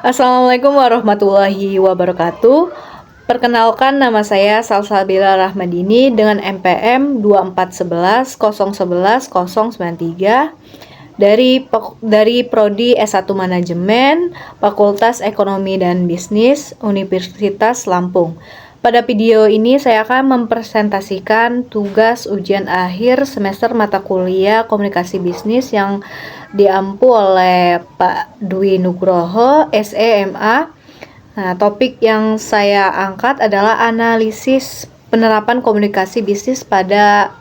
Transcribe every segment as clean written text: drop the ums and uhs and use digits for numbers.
Assalamualaikum warahmatullahi wabarakatuh. Perkenalkan, nama saya Salsabila Rahmadini dengan NPM 24110110093 dari Prodi S1 Manajemen, Fakultas Ekonomi dan Bisnis, Universitas Lampung. Pada video ini saya akan mempresentasikan tugas ujian akhir semester mata kuliah Komunikasi Bisnis yang diampu oleh Pak Dwi Nugroho, SEMA. Nah, topik yang saya angkat adalah analisis penerapan komunikasi bisnis pada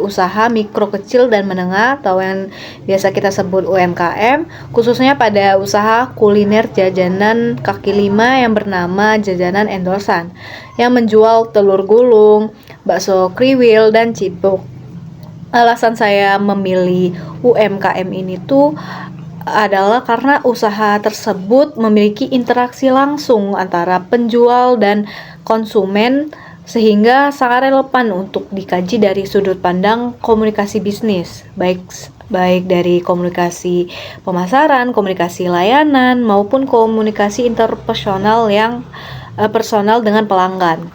usaha mikro, kecil, dan menengah atau yang biasa kita sebut UMKM, khususnya pada usaha kuliner jajanan kaki lima yang bernama Jajanan Endorsan yang menjual telur gulung, bakso kriwil, dan cipuk. Alasan saya memilih UMKM ini tuh adalah karena usaha tersebut memiliki interaksi langsung antara penjual dan konsumen, sehingga sangat relevan untuk dikaji dari sudut pandang komunikasi bisnis, baik dari komunikasi pemasaran, komunikasi layanan, maupun komunikasi interpersonal yang personal dengan pelanggan.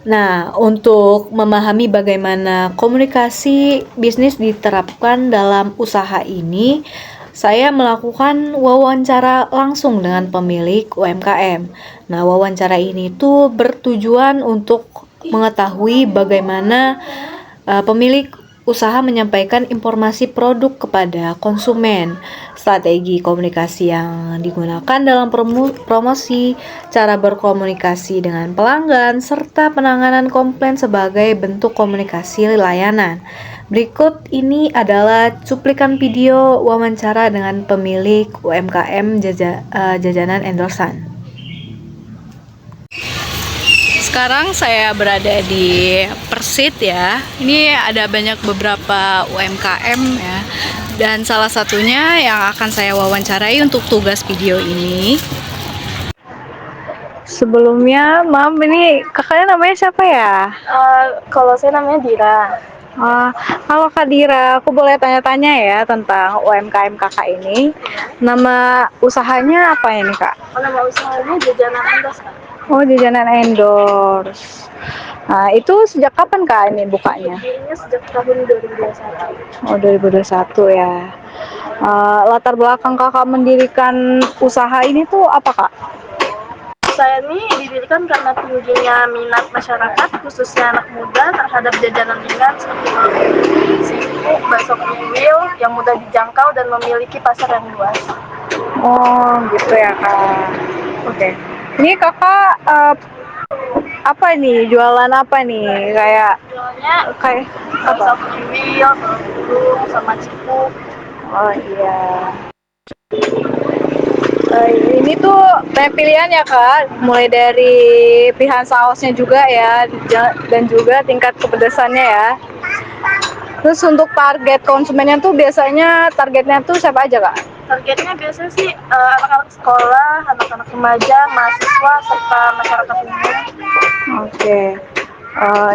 Nah, untuk memahami bagaimana komunikasi bisnis diterapkan dalam usaha ini, saya melakukan wawancara langsung dengan pemilik UMKM. Nah, wawancara ini tuh bertujuan untuk mengetahui bagaimana pemilik usaha menyampaikan informasi produk kepada konsumen, strategi komunikasi yang digunakan dalam promosi, cara berkomunikasi dengan pelanggan, serta penanganan komplain sebagai bentuk komunikasi layanan. Berikut ini adalah cuplikan video wawancara dengan pemilik UMKM Jajanan Endorsan. Sekarang saya berada di Persit ya. Ini ada beberapa UMKM ya. Dan salah satunya yang akan saya wawancarai untuk tugas video ini. Sebelumnya, Mam, ini kakaknya namanya siapa ya? Kalau saya namanya Dira. Halo Kak Dira, aku boleh tanya-tanya ya tentang UMKM kakak ini. Nama usahanya apa ini Kak? Nama usahanya Jajanan Endorse, Kak. Oh, Jajanan Endorse. Nah, itu sejak kapan Kak ini bukanya? Berdirinya sejak tahun 2021. Oh, 2021 ya. Latar belakang kakak mendirikan usaha ini tuh apa Kak? Saya ini didirikan karena tingginya minat masyarakat, khususnya anak muda, terhadap jajanan ringan seperti telur, sipuk, bakso kriwil yang mudah dijangkau dan memiliki pasar yang luas. Oh, gitu ya Kak. Oke. Ini kakak apa nih? Jualan apa nih? Jualnya Kayak bakso apa? kriwil, telur gulung, sama cipuk. Oh iya. Ini tuh banyak pilihan ya Kak, mulai dari pilihan sausnya juga ya, dan juga tingkat kepedesannya ya. Terus untuk target konsumennya tuh biasanya targetnya tuh siapa aja Kak? Targetnya biasanya sih anak-anak sekolah, anak-anak remaja, mahasiswa, serta masyarakat umum. Oke.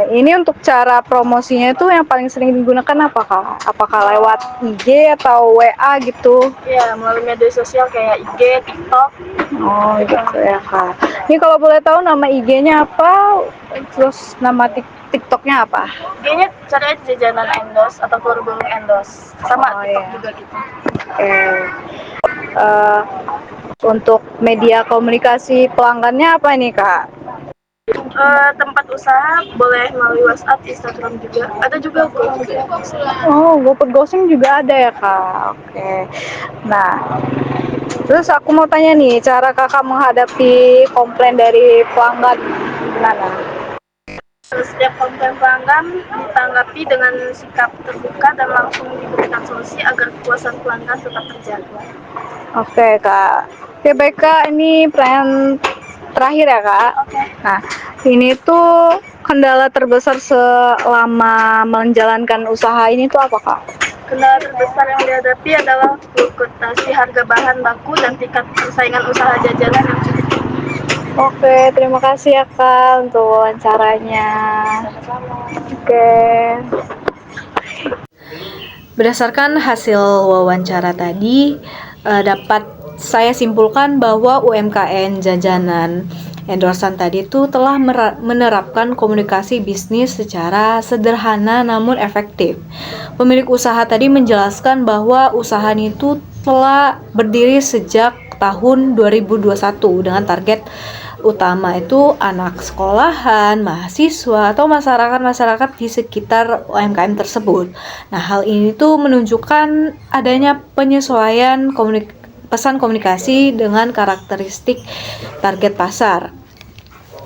Ini untuk cara promosinya itu yang paling sering digunakan apa Kak? Apakah lewat IG atau WA gitu? Ya, melalui media sosial kayak IG, TikTok. Oh gitu ya Kak. Ini kalau boleh tahu nama IG-nya apa? Terus nama TikToknya apa? IG-nya cari aja Jajanan Endorse atau telur gulung Endorse. Sama Oh, TikTok iya. juga gitu. Oke. Untuk media komunikasi pelanggannya apa nih Kak? Tempat usaha boleh melalui WhatsApp, Instagram juga. Ada juga Go juga. Oh, GoFood Ghosting juga ada ya Kak. Oke. Nah, terus aku mau tanya nih, cara kakak menghadapi komplain dari pelanggan gimana? Setiap komplain pelanggan ditanggapi dengan sikap terbuka dan langsung diberikan solusi agar kepuasan pelanggan tetap terjaga. Oke Kak. Oke baik Kak, ini pertanyaan terakhir ya Kak. Oke. Nah, ini tuh kendala terbesar selama menjalankan usaha ini tuh apa Kak? Kendala terbesar yang dihadapi adalah fluktuasi harga bahan baku dan tingkat persaingan usaha jajanan yang cukup tinggi. Oke, terima kasih ya Kak untuk wawancaranya. Sama-sama. Oke. Berdasarkan hasil wawancara tadi, dapat saya simpulkan bahwa UMKM jajanan endorsan tadi itu telah menerapkan komunikasi bisnis secara sederhana namun efektif. Pemilik usaha tadi menjelaskan bahwa usahanya itu telah berdiri sejak tahun 2021 dengan target utama itu anak sekolahan, mahasiswa, atau masyarakat di sekitar UMKM tersebut. Nah, hal ini tuh menunjukkan adanya penyesuaian pesan komunikasi dengan karakteristik target pasar.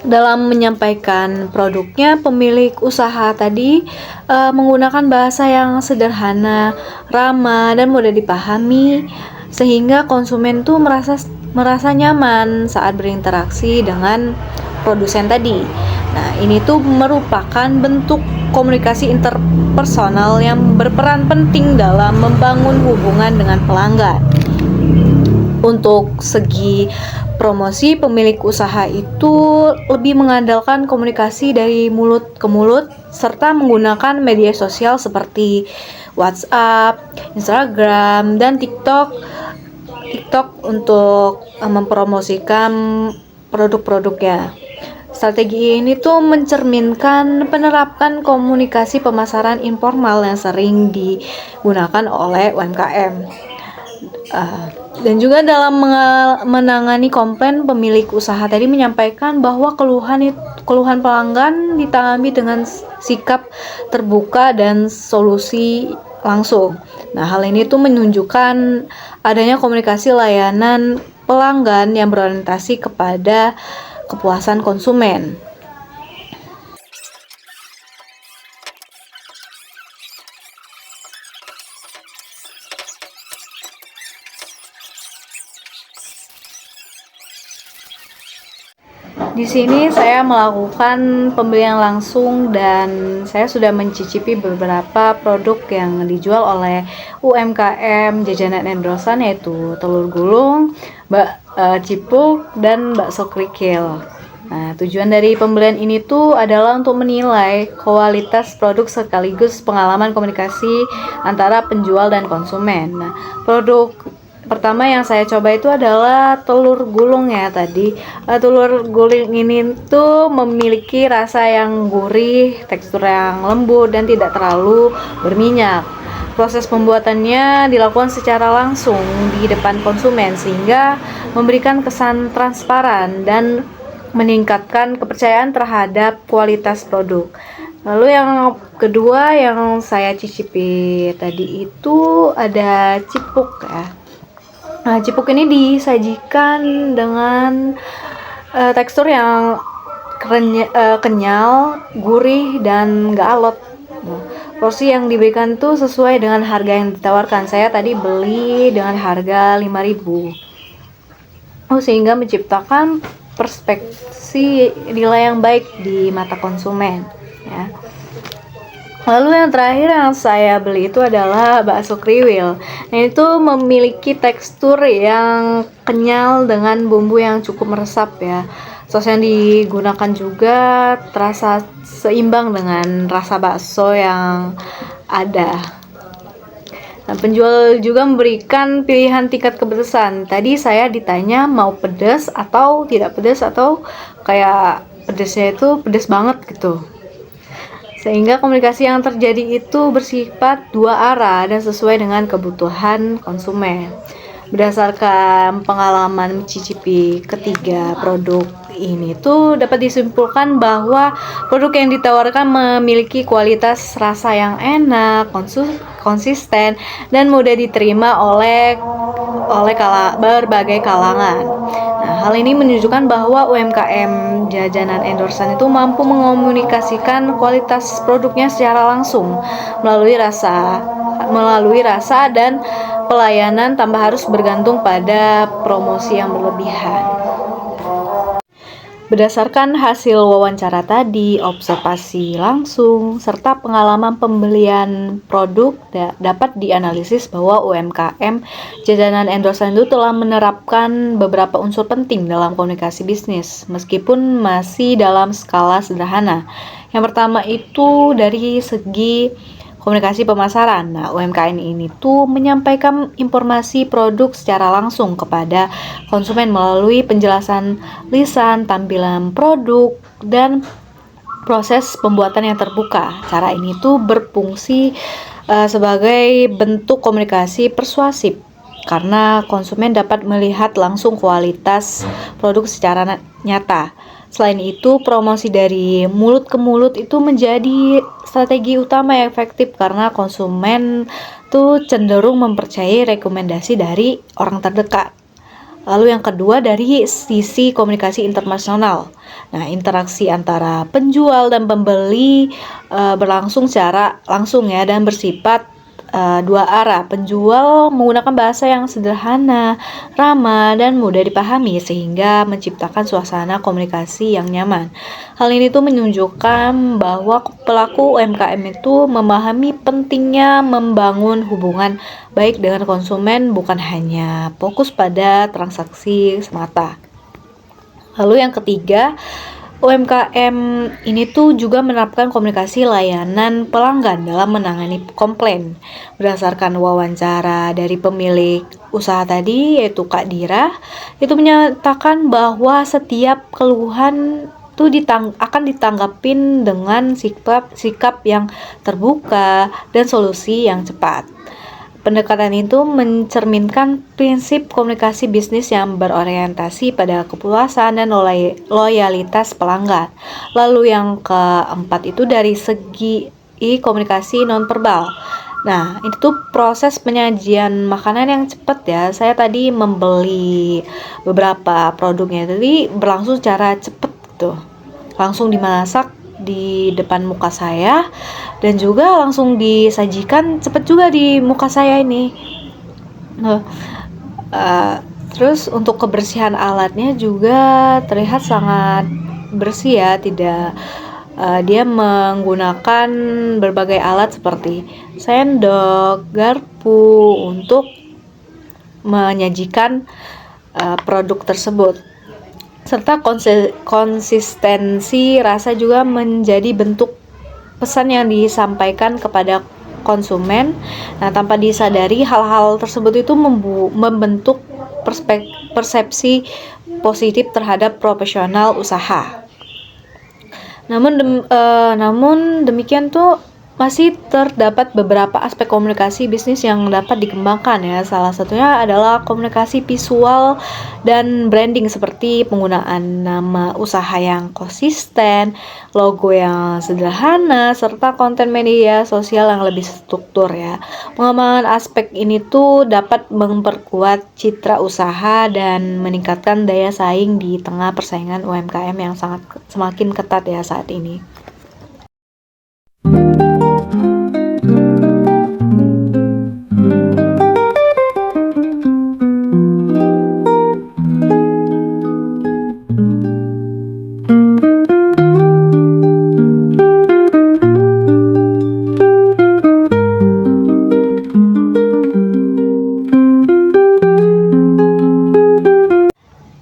Dalam menyampaikan produknya, pemilik usaha tadi menggunakan bahasa yang sederhana, ramah, dan mudah dipahami, sehingga konsumen tuh merasa nyaman saat berinteraksi dengan produsen tadi. Nah, ini tuh merupakan bentuk komunikasi interpersonal yang berperan penting dalam membangun hubungan dengan pelanggan. Untuk segi promosi, pemilik usaha itu lebih mengandalkan komunikasi dari mulut ke mulut serta menggunakan media sosial seperti WhatsApp, Instagram, dan TikTok untuk mempromosikan produk-produknya. Strategi ini tuh mencerminkan penerapan komunikasi pemasaran informal yang sering digunakan oleh UMKM. Dan juga dalam menangani komplain, pemilik usaha tadi menyampaikan bahwa keluhan pelanggan ditangani dengan sikap terbuka dan solusi langsung. Nah, hal ini tuh menunjukkan adanya komunikasi layanan pelanggan yang berorientasi kepada kepuasan konsumen. Di sini saya melakukan pembelian langsung dan saya sudah mencicipi beberapa produk yang dijual oleh UMKM jajanan endorsan, yaitu telur gulung, cipuk, dan bakso kerikil. Nah, tujuan dari pembelian ini tuh adalah untuk menilai kualitas produk sekaligus pengalaman komunikasi antara penjual dan konsumen. Nah, produk pertama yang saya coba itu adalah telur gulung ya tadi. Telur gulung ini tuh memiliki rasa yang gurih, tekstur yang lembut, dan tidak terlalu berminyak. Proses pembuatannya dilakukan secara langsung di depan konsumen sehingga memberikan kesan transparan dan meningkatkan kepercayaan terhadap kualitas produk. Lalu yang kedua yang saya cicipi tadi itu ada cipuk ya. Nah, cipuk ini disajikan dengan tekstur yang kenyal, gurih, dan gak alot. Nah, porsi yang diberikan tuh sesuai dengan harga yang ditawarkan. Saya tadi beli dengan harga 5.000. Sehingga menciptakan perspektif nilai yang baik di mata konsumen. Ya. Lalu yang terakhir yang saya beli itu adalah bakso kriwil. Nah, itu memiliki tekstur yang kenyal dengan bumbu yang cukup meresap ya. Sos yang digunakan juga terasa seimbang dengan rasa bakso yang ada. Nah, penjual juga memberikan pilihan tingkat kepedesan. Tadi saya ditanya mau pedas atau tidak pedas atau kayak pedasnya itu pedas banget gitu. Sehingga komunikasi yang terjadi itu bersifat dua arah dan sesuai dengan kebutuhan konsumen. Berdasarkan pengalaman mencicipi ketiga produk ini tuh dapat disimpulkan bahwa produk yang ditawarkan memiliki kualitas rasa yang enak, konsisten, dan mudah diterima oleh berbagai kalangan. Nah, hal ini menunjukkan bahwa UMKM jajanan endorsan itu mampu mengomunikasikan kualitas produknya secara langsung melalui rasa dan pelayanan tanpa harus bergantung pada promosi yang berlebihan. Berdasarkan hasil wawancara tadi, observasi langsung, serta pengalaman pembelian produk, dapat dianalisis bahwa UMKM jajanan endorsan itu telah menerapkan beberapa unsur penting dalam komunikasi bisnis, meskipun masih dalam skala sederhana. Yang pertama itu dari segi komunikasi pemasaran. Nah, UMKM ini tuh menyampaikan informasi produk secara langsung kepada konsumen melalui penjelasan lisan, tampilan produk, dan proses pembuatan yang terbuka. Cara ini tuh berfungsi sebagai bentuk komunikasi persuasif karena konsumen dapat melihat langsung kualitas produk secara nyata. Selain itu, promosi dari mulut ke mulut itu menjadi strategi utama yang efektif karena konsumen tuh cenderung mempercayai rekomendasi dari orang terdekat. Lalu yang kedua dari sisi komunikasi internasional. Nah, interaksi antara penjual dan pembeli berlangsung secara langsung ya dan bersifat dua arah. Penjual menggunakan bahasa yang sederhana, ramah, dan mudah dipahami sehingga menciptakan suasana komunikasi yang nyaman. Hal ini tuh menunjukkan bahwa pelaku UMKM itu memahami pentingnya membangun hubungan baik dengan konsumen, bukan hanya fokus pada transaksi semata. Lalu yang ketiga, UMKM ini tuh juga menerapkan komunikasi layanan pelanggan dalam menangani komplain. Berdasarkan wawancara dari pemilik usaha tadi, yaitu Kak Dira, itu menyatakan bahwa setiap keluhan tuh akan ditanggapin dengan sikap yang terbuka dan solusi yang cepat. Pendekatan itu mencerminkan prinsip komunikasi bisnis yang berorientasi pada kepuasan dan loyalitas pelanggan. Lalu yang keempat itu dari segi komunikasi nonverbal. Nah, itu proses penyajian makanan yang cepat ya. Saya tadi membeli beberapa produknya, jadi berlangsung secara cepat gitu. Langsung dimasak di depan muka saya dan juga langsung disajikan cepet juga di muka saya ini. Terus untuk kebersihan alatnya juga terlihat sangat bersih ya, tidak dia menggunakan berbagai alat seperti sendok, garpu untuk menyajikan produk tersebut. Serta konsistensi rasa juga menjadi bentuk pesan yang disampaikan kepada konsumen. Nah, tanpa disadari hal-hal tersebut itu membentuk persepsi positif terhadap profesional usaha. Namun demikian tuh masih terdapat beberapa aspek komunikasi bisnis yang dapat dikembangkan ya. Salah satunya adalah komunikasi visual dan branding seperti penggunaan nama usaha yang konsisten, logo yang sederhana, serta konten media sosial yang lebih struktur ya. Pengembangan aspek ini tuh dapat memperkuat citra usaha dan meningkatkan daya saing di tengah persaingan UMKM yang semakin ketat ya saat ini.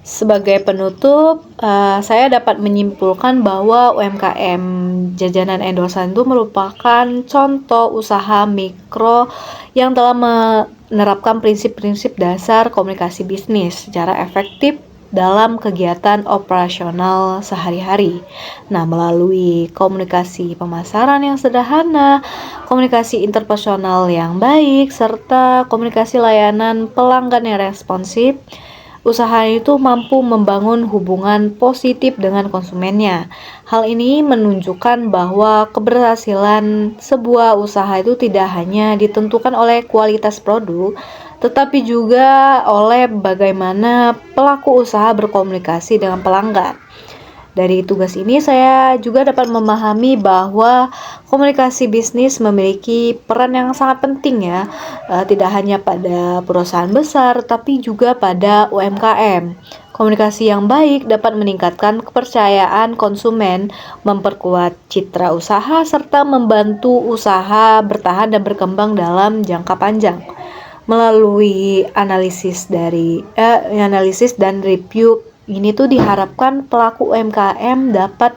Sebagai penutup, saya dapat menyimpulkan bahwa UMKM jajanan endorsan itu merupakan contoh usaha mikro yang telah menerapkan prinsip-prinsip dasar komunikasi bisnis secara efektif dalam kegiatan operasional sehari-hari. Nah, melalui komunikasi pemasaran yang sederhana, komunikasi interpersonal yang baik, serta komunikasi layanan pelanggan yang responsif, usaha itu mampu membangun hubungan positif dengan konsumennya. Hal ini menunjukkan bahwa keberhasilan sebuah usaha itu tidak hanya ditentukan oleh kualitas produk, tetapi juga oleh bagaimana pelaku usaha berkomunikasi dengan pelanggan. Dari tugas ini saya juga dapat memahami bahwa komunikasi bisnis memiliki peran yang sangat penting ya, tidak hanya pada perusahaan besar tapi juga pada UMKM. Komunikasi yang baik dapat meningkatkan kepercayaan konsumen, memperkuat citra usaha, serta membantu usaha bertahan dan berkembang dalam jangka panjang. Melalui analisis dan review ini tuh diharapkan pelaku UMKM dapat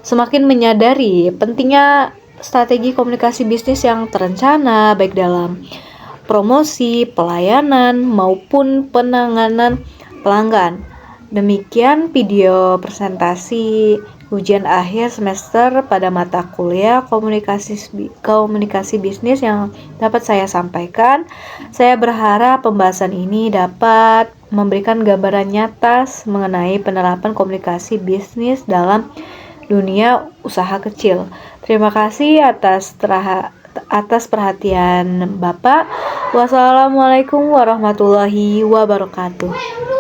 semakin menyadari pentingnya strategi komunikasi bisnis yang terencana baik dalam promosi, pelayanan, maupun penanganan pelanggan. Demikian video presentasi ujian akhir semester pada mata kuliah komunikasi bisnis yang dapat saya sampaikan. Saya berharap pembahasan ini dapat memberikan gambaran nyata mengenai penerapan komunikasi bisnis dalam dunia usaha kecil. Terima kasih atas perhatian Bapak. Wassalamualaikum warahmatullahi wabarakatuh.